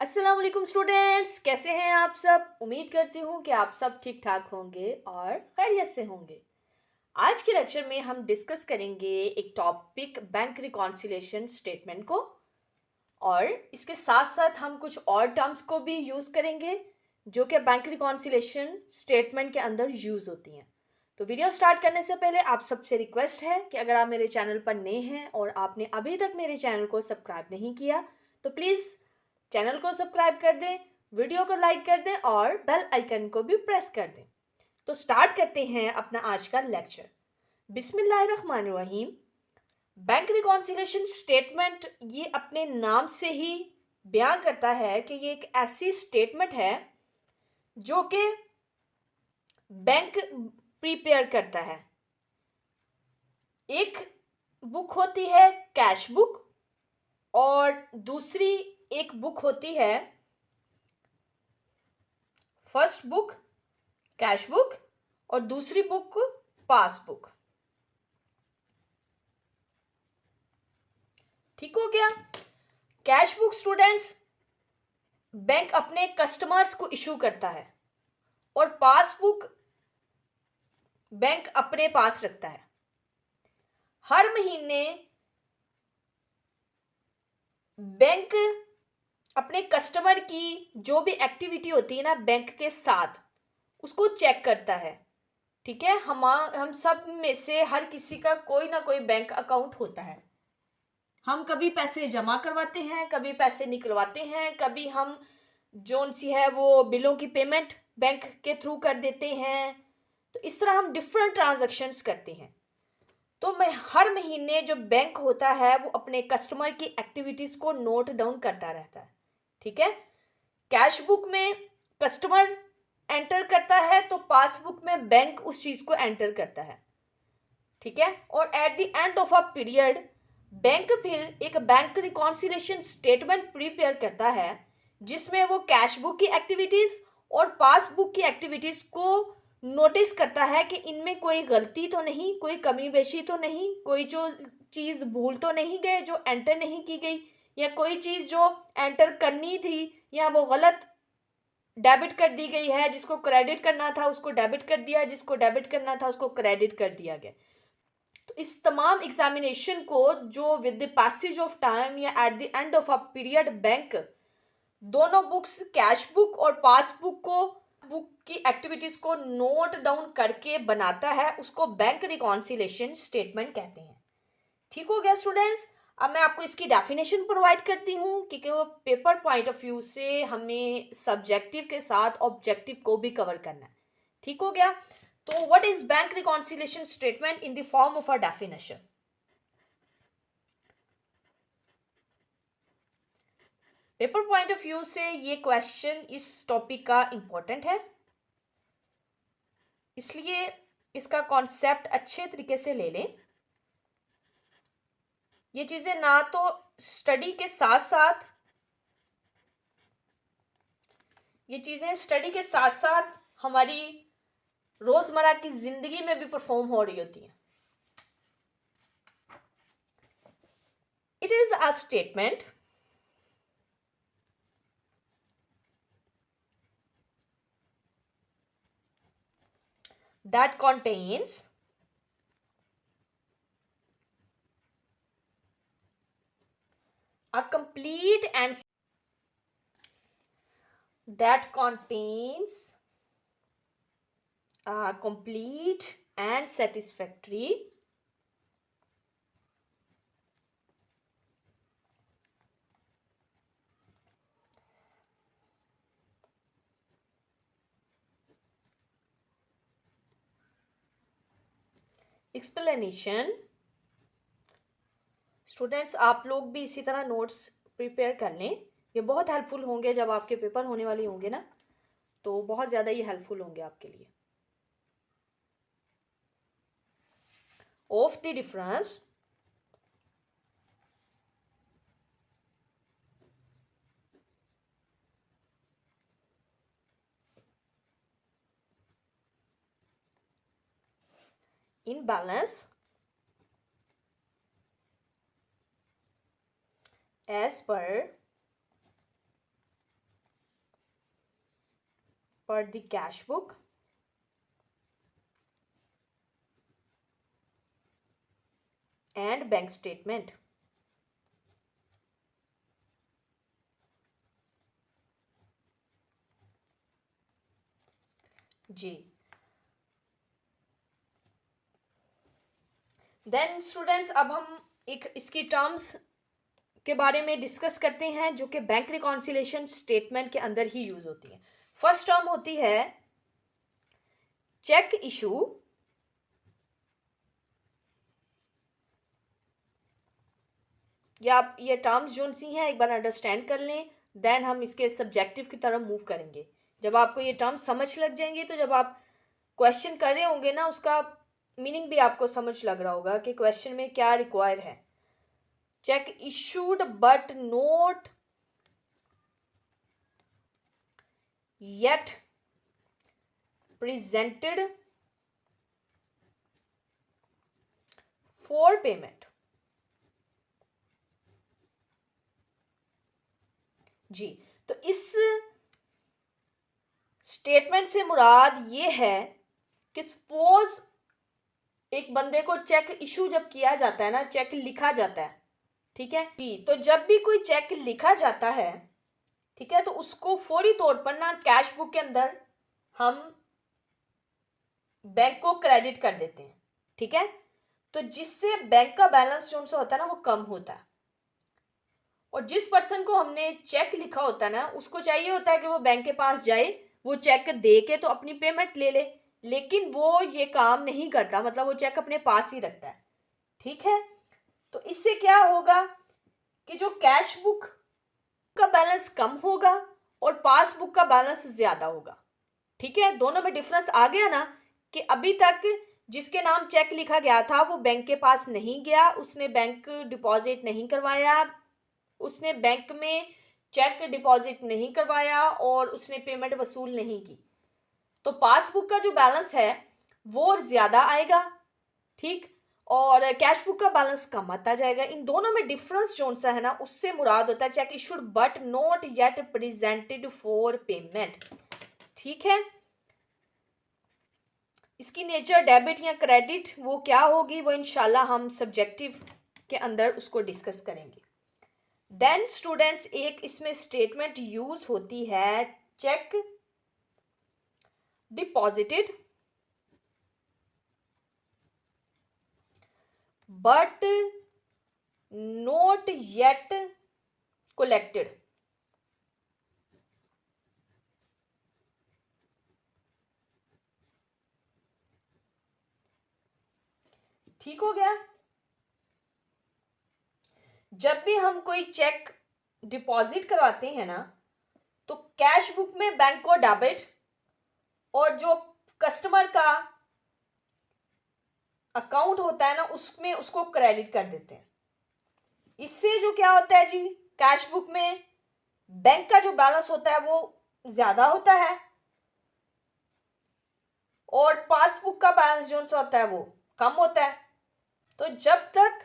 अस्सलाम वालेकुम स्टूडेंट्स, कैसे हैं आप सब। उम्मीद करती हूँ कि आप सब ठीक ठाक होंगे और खैरियत से होंगे। आज के लेक्चर में हम डिस्कस करेंगे एक टॉपिक बैंक रिकॉन्सिलेशन स्टेटमेंट को, और इसके साथ साथ हम कुछ और टर्म्स को भी यूज़ करेंगे जो कि बैंक रिकॉन्सिलेशन स्टेटमेंट के अंदर यूज़ होती हैं। तो वीडियो स्टार्ट करने से पहले आप सबसे रिक्वेस्ट है कि अगर आप मेरे चैनल पर नए हैं और आपने अभी तक मेरे चैनल को सब्सक्राइब नहीं किया तो प्लीज़ चैनल को सब्सक्राइब कर दें, वीडियो को लाइक कर दें और बेल आइकन को भी प्रेस कर दें। तो स्टार्ट करते हैं अपना आज का लेक्चर। बिस्मिल्लाहिर्रहमानिर्रहीम। बैंक रिकॉन्सिलेशन स्टेटमेंट ये अपने नाम से ही बयान करता है कि ये एक ऐसी स्टेटमेंट है जो कि बैंक प्रिपेयर करता है। एक बुक होती है कैश बुक और दूसरी एक बुक होती है फर्स्ट बुक कैश बुक और दूसरी बुक पासबुक। ठीक हो गया। कैश बुक स्टूडेंट्स बैंक अपने कस्टमर्स को इशू करता है और पासबुक बैंक अपने पास रखता है। हर महीने बैंक अपने कस्टमर की जो भी एक्टिविटी होती है ना बैंक के साथ, उसको चेक करता है। ठीक है, हम सब में से हर किसी का कोई ना कोई बैंक अकाउंट होता है। हम कभी पैसे जमा करवाते हैं, कभी पैसे निकलवाते हैं, कभी हम जोन सी है वो बिलों की पेमेंट बैंक के थ्रू कर देते हैं। तो इस तरह हम डिफरेंट ट्रांजैक्शंस करते हैं। तो मैं हर महीने जो बैंक होता है वो अपने कस्टमर की एक्टिविटीज को नोट डाउन करता रहता है। ठीक है, कैश बुक में कस्टमर एंटर करता है तो पासबुक में बैंक उस चीज को एंटर करता है। ठीक है, और eight the end of a period bank फिर एक बैंक रिकॉन्सिलेशन स्टेटमेंट प्रिपेयर करता है जिसमें वो कैश बुक की एक्टिविटीज और पासबुक की एक्टिविटीज को नोटिस करता है कि इनमें कोई गलती तो नहीं, कोई कमी बेशी तो नहीं, कोई जो चीज़ भूल तो नहीं गए जो एंटर नहीं की गई, या कोई चीज़ जो एंटर करनी थी या वो गलत डेबिट कर दी गई है, जिसको क्रेडिट करना था उसको डेबिट कर दिया, जिसको डेबिट करना था उसको क्रेडिट कर दिया गया। तो इस तमाम एग्जामिनेशन को जो with the passage of time या at the end of a period bank दोनों बुक्स कैश बुक और पासबुक को बुक की एक्टिविटीज को नोट डाउन करके बनाता है, उसको बैंक रिकॉन्सिलेशन स्टेटमेंट कहते हैं। ठीक हो गया स्टूडेंट्स। अब मैं आपको इसकी डेफिनेशन प्रोवाइड करती हूँ क्योंकि वो पेपर पॉइंट ऑफ व्यू से हमें सब्जेक्टिव के साथ ऑब्जेक्टिव को भी कवर करना है। ठीक हो गया। तो what is bank reconciliation statement in the form of a definition. Paper point of view से ये क्वेश्चन इस टॉपिक का इंपॉर्टेंट है, इसलिए इसका कॉन्सेप्ट अच्छे तरीके से ले लें। ये चीजें ना तो स्टडी के साथ साथ ये चीजें स्टडी के साथ साथ हमारी रोजमर्रा की जिंदगी में भी परफॉर्म हो रही होती हैं। It is a statement that contains a complete and that contains a complete and satisfactory explanation। Students आप लोग भी इसी तरह नोट्स प्रिपेयर कर लें, ये बहुत हेल्पफुल होंगे जब आपके पेपर होने वाले होंगे ना, तो बहुत ज़्यादा ये हेल्पफुल होंगे आपके लिए। Of the difference in balance as per for the cash book and bank statement. जी, देन स्टूडेंट्स अब हम एक इसकी टर्म्स के बारे में डिस्कस करते हैं जो कि बैंक रिकॉन्सिलेशन स्टेटमेंट के अंदर ही यूज होती है। फर्स्ट टर्म होती है चेक इशू, या आप ये टर्म्स जो सी हैं एक बार अंडरस्टैंड कर लें, देन हम इसके सब्जेक्टिव की तरफ मूव करेंगे। जब आपको ये टर्म्स समझ लग जाएंगे तो जब आप क्वेश्चन कर रहे होंगे ना, उसका मीनिंग भी आपको समझ लग रहा होगा कि क्वेश्चन में क्या रिक्वायर है। Cheque issued but not yet presented for payment. जी, तो इस स्टेटमेंट से मुराद ये है कि सपोज एक बंदे को चेक इशू जब किया जाता है ना, चेक लिखा जाता है, ठीक है जी, तो जब भी कोई चेक लिखा जाता है, ठीक है, तो उसको फौरी तौर पर ना कैश बुक के अंदर हम बैंक को क्रेडिट कर देते हैं, ठीक है, तो जिससे बैंक का बैलेंस जो सा होता है ना वो कम होता है। और जिस पर्सन को हमने चेक लिखा होता है ना, उसको चाहिए होता है कि वो बैंक के पास जाए, वो चेक दे के तो अपनी पेमेंट ले ले, लेकिन वो ये काम नहीं करता, मतलब वो चेक अपने पास ही रखता है, ठीक है। तो इससे क्या होगा कि जो कैश बुक का बैलेंस कम होगा और पासबुक का बैलेंस ज्यादा होगा, ठीक है। दोनों में डिफरेंस आ गया ना, कि अभी तक जिसके नाम चेक लिखा गया था वो बैंक के पास नहीं गया, उसने बैंक डिपॉजिट नहीं करवाया, उसने बैंक में चेक डिपॉजिट नहीं करवाया और उसने पेमेंट वसूल नहीं की, तो पासबुक का जो बैलेंस है वो ज्यादा आएगा, ठीक, और कैश बुक का बैलेंस कम आता जाएगा। इन दोनों में डिफरेंस जो सा है ना, उससे मुराद होता है cheque issued but not yet presented for payment, ठीक है। इसकी नेचर डेबिट या क्रेडिट वो क्या होगी, वो इंशाल्लाह हम सब्जेक्टिव के अंदर उसको डिस्कस करेंगे। देन स्टूडेंट्स एक इसमें स्टेटमेंट यूज होती है check deposited but not yet collected. ठीक हो गया। जब भी हम कोई चेक डिपॉजिट करवाते हैं ना, तो कैश बुक में बैंक को डेबिट और जो कस्टमर का अकाउंट होता है ना उसमें उसको क्रेडिट कर देते हैं। इससे जो क्या होता है जी, कैश बुक में बैंक का जो बैलेंस होता है वो ज्यादा होता है और पासबुक का बैलेंस जो होता है वो कम होता है। तो जब तक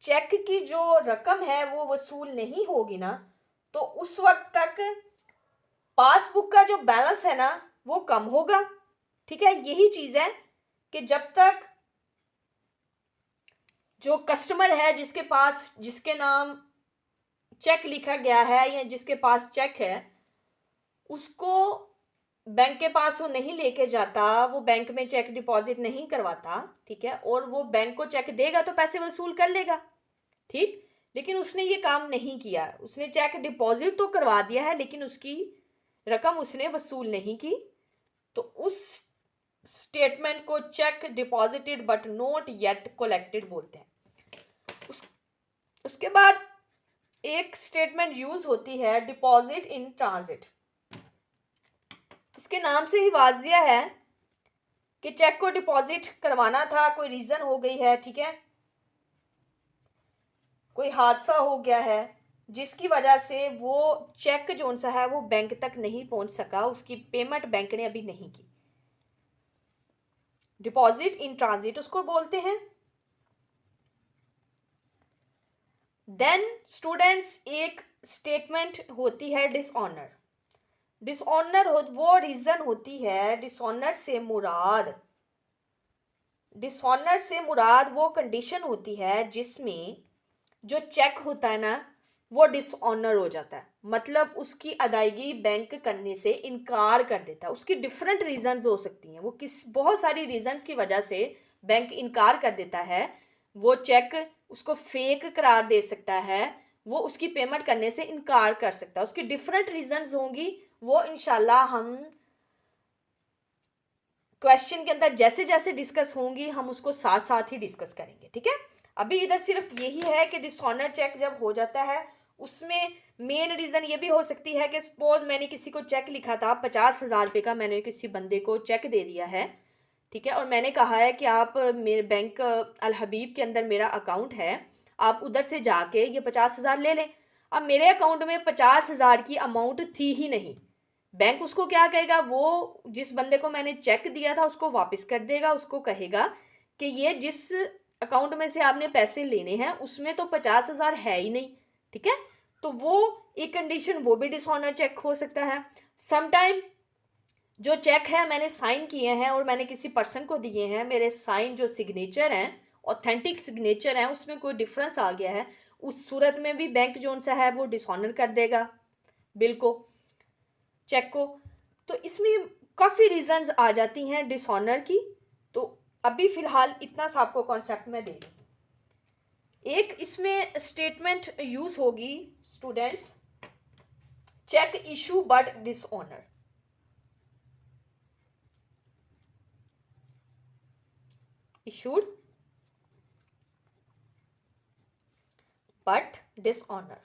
चेक की जो रकम है वो वसूल नहीं होगी ना, तो उस वक्त तक पासबुक का जो बैलेंस है ना वो कम होगा, ठीक है। यही चीज है कि जब तक जो कस्टमर है जिसके नाम चेक लिखा गया है या जिसके पास चेक है, उसको बैंक के पास वो नहीं लेके जाता, वो बैंक में चेक डिपॉजिट नहीं करवाता, ठीक है, और वो बैंक को चेक देगा तो पैसे वसूल कर लेगा, ठीक, लेकिन उसने ये काम नहीं किया, उसने चेक डिपॉजिट तो करवा दिया है लेकिन उसकी रकम उसने वसूल नहीं की, तो उस स्टेटमेंट को check deposited but not yet collected बोलते हैं। उसके बाद एक स्टेटमेंट यूज होती है डिपॉजिट इन ट्रांजिट। इसके नाम से ही वाजिया है कि चेक को डिपॉजिट करवाना था, कोई रीजन हो गई है, ठीक है, कोई हादसा हो गया है जिसकी वजह से वो चेक जो सा है वो बैंक तक नहीं पहुंच सका, उसकी पेमेंट बैंक ने अभी नहीं की, डिपॉजिट इन ट्रांजिट उसको बोलते हैं। देन स्टूडेंट्स एक स्टेटमेंट होती है डिसऑनर। डिसऑनर हो वो रीज़न होती है, डिसऑनर से मुराद वो कंडीशन होती है जिसमें जो चेक होता है ना वो डिसऑनर हो जाता है, मतलब उसकी अदायगी बैंक करने से इनकार कर देता है। उसकी डिफरेंट रीजंस हो सकती हैं, वो किस बहुत सारी रीजंस की वजह से बैंक इनकार कर देता है। वो चेक उसको फेक करार दे सकता है, वो उसकी पेमेंट करने से इनकार कर सकता है। उसकी डिफरेंट रीजंस होंगी, वो इंशाल्लाह हम क्वेश्चन के अंदर जैसे जैसे डिस्कस होंगी हम उसको साथ साथ ही डिस्कस करेंगे, ठीक है। अभी इधर सिर्फ यही है कि डिसऑनर चेक जब हो जाता है उसमें मेन रीज़न ये भी हो सकती है कि सपोज मैंने किसी को चेक लिखा था 50,000 रुपये का, मैंने किसी बंदे को चेक दे दिया है, ठीक है, और मैंने कहा है कि आप मेरे बैंक अल हबीब के अंदर मेरा अकाउंट है, आप उधर से जाके ये 50,000 ले लें। अब मेरे अकाउंट में 50,000 की अमाउंट थी ही नहीं, बैंक उसको क्या कहेगा, वो जिस बंदे को मैंने चेक दिया था उसको वापस कर देगा, उसको कहेगा कि ये जिस अकाउंट में से आपने पैसे लेने हैं उसमें तो 50,000 है ही नहीं, ठीक है। तो वो एक कंडीशन, वो भी डिसऑनर चेक हो सकता है। समटाइम जो चेक है मैंने साइन किए हैं और मैंने किसी पर्सन को दिए हैं, मेरे साइन जो सिग्नेचर हैं ऑथेंटिक सिग्नेचर हैं उसमें कोई डिफरेंस आ गया है, उस सूरत में भी बैंक जो सा है वो डिसऑनर कर देगा बिल को, चेक को। तो इसमें काफ़ी रीजंस आ जाती हैं डिसऑनर की। तो अभी फ़िलहाल इतना सा आपको कॉन्सेप्ट में दे दूँ। एक इसमें स्टेटमेंट यूज़ होगी students, cheque issue but dishonour. Issued but dishonour.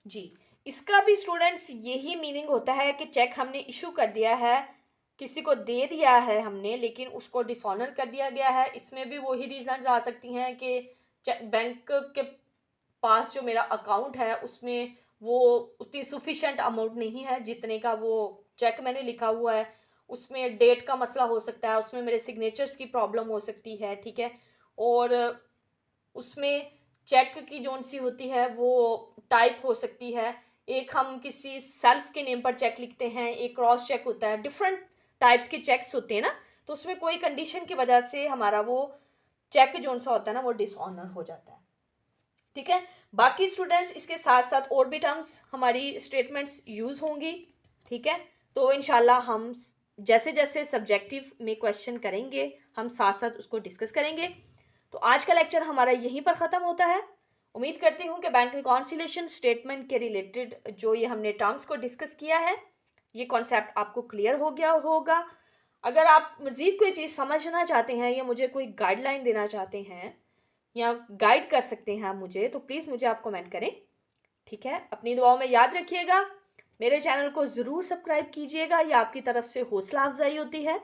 जी, इसका भी स्टूडेंट्स यही मीनिंग होता है कि चेक हमने इशू कर दिया है, किसी को दे दिया है हमने, लेकिन उसको डिसऑनर कर दिया गया है। इसमें भी वही रीजंस आ सकती हैं कि बैंक के पास जो मेरा अकाउंट है उसमें वो उतनी सफिशेंट अमाउंट नहीं है जितने का वो चेक मैंने लिखा हुआ है, उसमें डेट का मसला हो सकता है, उसमें मेरे सिग्नेचर्स की प्रॉब्लम हो सकती है, ठीक है। और उसमें चेक की जोन सी होती है वो टाइप हो सकती है, एक हम किसी सेल्फ के नेम पर चेक लिखते हैं, एक क्रॉस चेक होता है, डिफरेंट टाइप्स के चेक्स होते हैं ना। तो उसमें कोई कंडीशन की वजह से हमारा वो चेक जोन सा होता है ना वो डिसऑनर हो जाता है, ठीक है। बाकी स्टूडेंट्स इसके साथ साथ और भी टर्म्स हमारी स्टेटमेंट्स यूज़ होंगी, ठीक है। तो इंशाल्लाह हम जैसे जैसे सब्जेक्टिव में क्वेश्चन करेंगे हम साथ साथ उसको डिस्कस करेंगे। तो आज का लेक्चर हमारा यहीं पर ख़त्म होता है। उम्मीद करती हूँ कि बैंक रिकॉन्सिलेशन स्टेटमेंट के रिलेटेड जो ये हमने टर्म्स को डिस्कस किया है ये कॉन्सेप्ट आपको क्लियर हो गया होगा। अगर आप मज़ीद कोई चीज़ समझना चाहते हैं या मुझे कोई गाइडलाइन देना चाहते हैं या गाइड कर सकते हैं आप मुझे, तो प्लीज़ मुझे आप कमेंट करें, ठीक है। अपनी दुआओं में याद रखिएगा, मेरे चैनल को ज़रूर सब्सक्राइब कीजिएगा, ये आपकी तरफ से हौसला अफजाई होती है,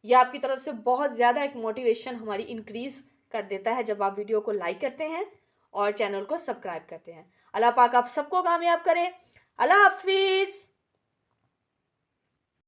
यह आपकी तरफ से बहुत ज़्यादा एक मोटिवेशन हमारी इंक्रीज़ कर देता है जब आप वीडियो को लाइक करते हैं और चैनल को सब्सक्राइब करते हैं। अल्लाह पाक आप सबको कामयाब करें। अल्लाह हाफिज़।